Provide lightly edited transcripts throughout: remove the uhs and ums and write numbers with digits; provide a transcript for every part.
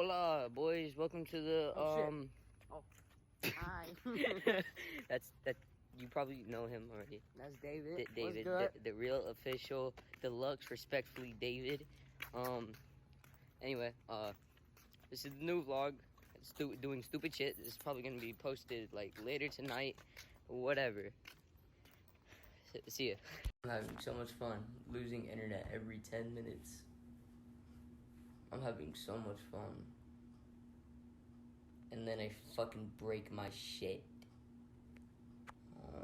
Hola, boys. Welcome to the Hi. that you probably know him already. That's David. David, What's good? the real official deluxe, respectfully, David. Anyway, this is the new vlog. It's doing stupid shit. This is probably gonna be posted like later tonight, whatever. See ya. I'm having so much fun losing internet every 10 minutes. I'm having so much fun. And then I fucking break my shit. Oh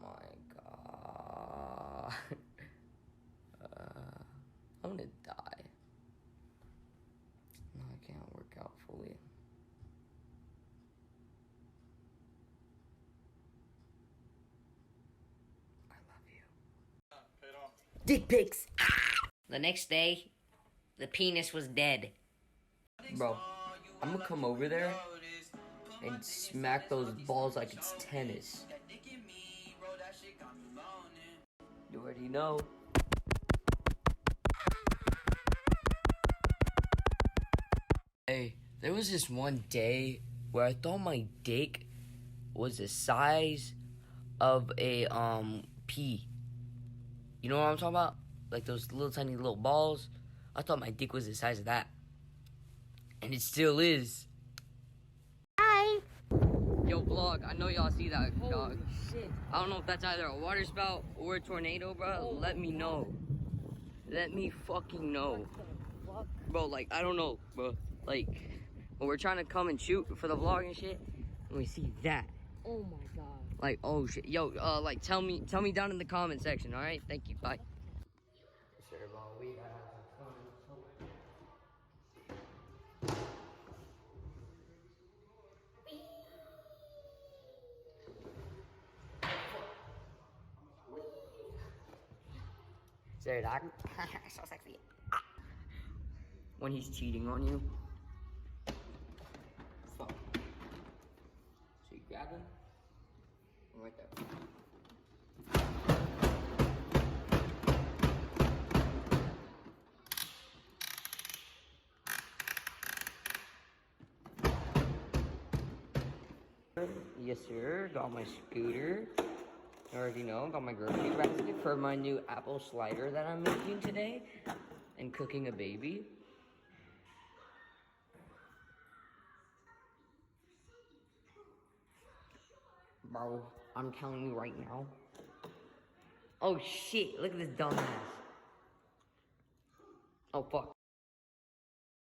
my god. I'm gonna die. No, I can't work out fully. I love you. Dick pics! The next day, the penis was dead. Bro, I'm gonna come over there and smack those balls like it's tennis. You already know. Hey, there was this one day where I thought my dick was the size of a pea. You know what I'm talking about? Like those little tiny little balls. I thought my dick was the size of that. And it still is. Hi. Yo, vlog, I know y'all see that, dog. Holy shit. I don't know if that's either a water spout or a tornado, bro. Oh. Let me know. Let me fucking know. What the fuck? Bro, like, I don't know, bro. Like, when we're trying to come and shoot for the vlog and shit, and we see that. Oh my god. Like, oh shit. Yo, like, tell me down in the comment section, alright? Thank you, bye. Sure, bro, we gotta have some fun. Say that. So sexy. When he's cheating on you. Fuck. So you grab him. Right there. Yes, sir. Got my scooter. You already know. Got my grocery basket for my new apple slider that I'm making today. And cooking a baby. Bro, I'm telling you right now. Oh shit, look at this dumbass. Oh fuck.